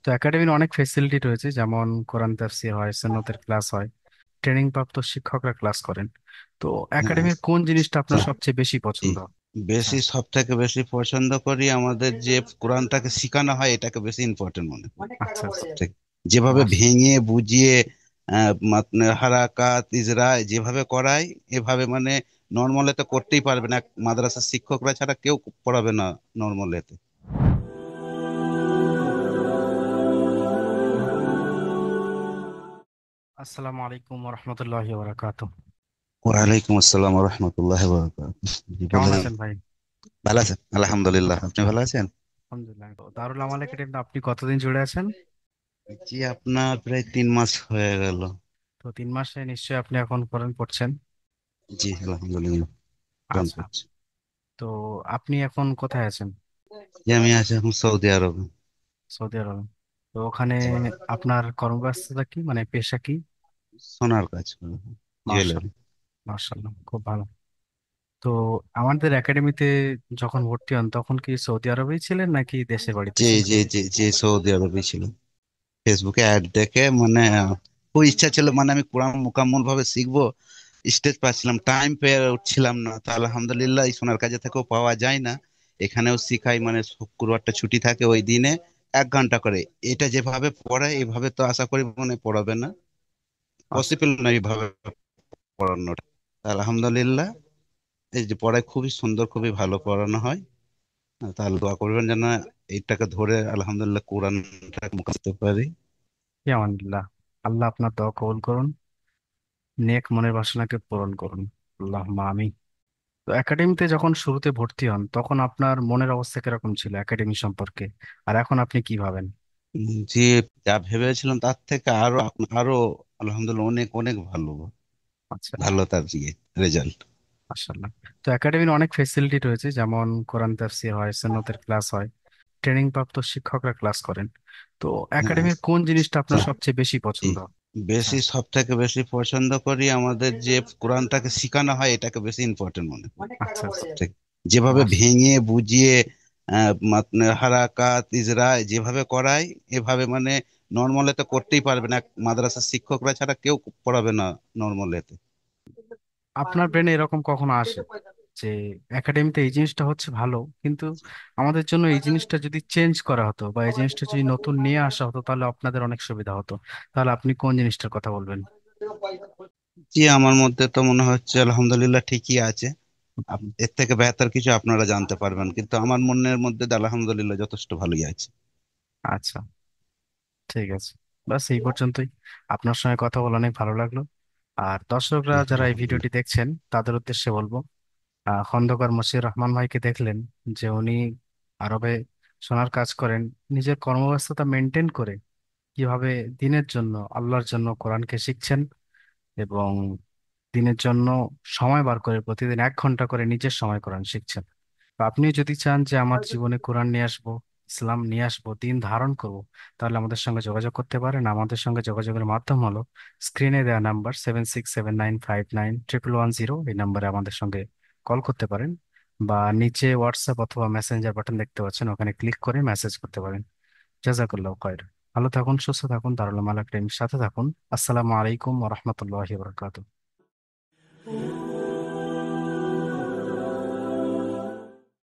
তো একাডেমির অনেক ফেসিলিটি রয়েছে, যেমন কোরআন তাফসীর হয়, সুন্নতের ক্লাস হয়, ট্রেনিং প্রাপ্ত শিক্ষকরা ক্লাস করেন। তো হ্যাঁ, একাডেমির কোন জিনিসটা আপনার তা- সবচেয়ে বেশি জি। পছন্দ? আচ্ছা। সব থেকে বেশি পছন্দ করি আমাদের যে কোরআনটাকে শেখানো হয় এটাকে বেশি ইম্পর্টেন্ট মনে করি। আচ্ছা আচ্ছা। সবথেকে যেভাবে মাস ভেঙে বুঝিয়ে হারাকাত ইজরা যেভাবে করায়, এভাবে মানে নর্মালে তো করতেই পারবে না, মাদ্রাসার শিক্ষকরা ছাড়া কেউ পড়াবে না নর্মালেতে। আসসালামু আলাইকুম রহমতুল্লাহি বারাকাতু। ওয়ালাইকুম আসসালাম রহমতুল্লাহ বারাকাতুহু। জি কেমন বলেন। আছেন ভাই? ভালো আছেন? আলহামদুলিল্লাহ, আপনি ভালো আছেন? আলহামদুলিল্লাহ। তো দারুল আমাল একাডেমিতে আপনি কতদিন জুড়ে আছেন? জি, আপনার প্রায় 3 মাস হয়ে গেল। তো 3 মাসে নিশ্চয়ই আপনি এখন কোরআন পড়ছেন। জি আলহামদুলিল্লাহ, কোরআন আচ্ছা। পড়ছি। তো আপনি এখন কোথায় আছেন? জি, আমি আছি এখন সৌদি আরবে। সৌদি আরবে। তো ওখানে আপনার কর্মব্যস্ততা কি, মানে পেশা কি? সোনার কাজ করি, মার্শাল। জুয়েলারি। মার্শাল্লাহ, খুব ভালো। তো আমাদের একাডেমিতে যখন ভর্তি হন তখন কি সৌদি আরবেই ছিলেন নাকি দেশের বাড়িতে জি ছিলেন? জি জি জি, সৌদি আরবে ছিল। ফেসবুকে অ্যাড দেখে মানে খুব ইচ্ছা ছিল, মানে আমি কোরআন মোকাম্মল ভাবে শিখবো, স্টেজ পাচ্ছিলাম, টাইম পেয়ে উঠছিলাম না। তো আলহামদুলিল্লাহ, এই সোনার কাজে থেকেও পাওয়া যায় না, এখানেও শিখাই, মানে শুক্রবারটা ছুটি থাকে ওই দিনে 1 ঘন্টা করে। এটা যেভাবে পড়ায় এভাবে তো আশা করি মনে পড়াবে না, আচ্ছা। পসিবল না এইভাবে পড়ানোটা। আলহামদুলিল্লাহ, এই যে পড়ায় খুবই সুন্দর, খুবই ভালো পড়ানো হয়। তাহলে দোয়া করবেন যেন এইটাকে ধরে আলহামদুলিল্লাহ কোরআনটা মুখস্থ পারি। আলহামদুলিল্লাহ। আল্লাহ আপনার দোয়া কবুল করুন, নেক মনের বাসনাকে পূরণ করুন। আল্লাহুম্মা আমিন। তো একাডেমিতে যখন শুরুতে ভর্তি হন তখন আপনার মনের অবস্থা কিরকম ছিল একাডেমি সম্পর্কে, আর এখন আপনি কি ভাবেন? যে যা ভেবেছিলাম তার থেকে আরো আরো আলহামদুলিল্লাহ অনেক অনেক ভালো, আচ্ছা। ভালো তার রেজাল্ট। মাশাআল্লাহ। তো একাডেমির অনেক ফেসিলিটি রয়েছে, যেমন কোরআন তাফসীর হয়, সুন্নতের ক্লাস হয়, ট্রেনিং প্রাপ্ত শিক্ষকরা ক্লাস করেন। তো হ্যাঁ, একাডেমির কোন জিনিসটা আপনার তা- সবচেয়ে বেশি জি। পছন্দ? আচ্ছা। সব থেকে বেশি পছন্দ করি আমাদের যে কোরআনটাকে শেখানো হয় এটাকে বেশি ইম্পর্টেন্ট মনে করি। আচ্ছা আচ্ছা। সবথেকে যেভাবে মাস ভেঙে বুঝিয়ে হারাকাত ইজরা যেভাবে করায়, এভাবে মানে নর্মালে তো করতেই পারবে না, মাদ্রাসার শিক্ষকরা ছাড়া কেউ পড়াবে না নর্মালেতে। আপনার ব্রেনে এরকম কখনো আসে যে একাডেমিতে এই জিনিসটা হচ্ছে ভালো, কিন্তু আমাদের জন্য এই জিনিসটা যদি চেঞ্জ করা হতো বা এই জিনিসটা যদি নতুন নিয়ে আসা হতো তাহলে আপনাদের অনেক সুবিধা হতো? তাহলে আপনি কোন জিনিসটার কথা বলবেন? জি, আমার মধ্যে তো মনে হচ্ছে আলহামদুলিল্লাহ ঠিকই আছে। এর থেকে বেহতর কিছু আপনারা জানতে পারবেন, কিন্তু আমার মনের মধ্যে তো আলহামদুলিল্লাহ যথেষ্ট ভালোই আছে। আচ্ছা, ঠিক আছে। বাস এই পর্যন্তই। আপনার সঙ্গে কথা বলে অনেক ভালো লাগলো। আর দর্শকরা জি যারা এই ভিডিওটি আলহামদুলিল্লাহ। দেখছেন তাদের উদ্দেশ্যে বলবো, খন্দকার মশিউর রহমান ভাইকে দেখলেন যে উনি আরবে সোনার কাজ করেন, নিজের কর্মব্যস্ততা মেনটেন করে কিভাবে দিনের জন্য, আল্লাহর জন্য কোরআনকে শিখছেন এবং দিনের জন্য সময় বার করে প্রতিদিন 1 ঘন্টা করে নিজের সময় কোরআন শিখছেন। তো আপনি যদি চান যে আমার জীবনে কোরআন নিয়ে আসবো, ইসলাম নিয়ে আসবো, দিন ধারণ করব, তাহলে আমাদের সঙ্গে যোগাযোগ করতে পারেন। আমাদের সঙ্গে যোগাযোগের মাধ্যম হলো স্ক্রিনে দেওয়া নাম্বার 7679591110। এই নাম্বারে আমাদের সঙ্গে কল করতে পারেন, বা নিচে হোয়াটসঅ্যাপ অথবা মেসেঞ্জার বাটন দেখতে পাচ্ছেন, ওখানে ক্লিক করে মেসেজ করতে পারেন। জাজাকাল্লাহ খায়র। ভালো থাকুন, সুস্থ থাকুন, দারুল মাল একাডেমির সাথে থাকুন। আসসালামু আলাইকুম ওয়া রাহমাতুল্লাহি ওয়া বারাকাতুহু।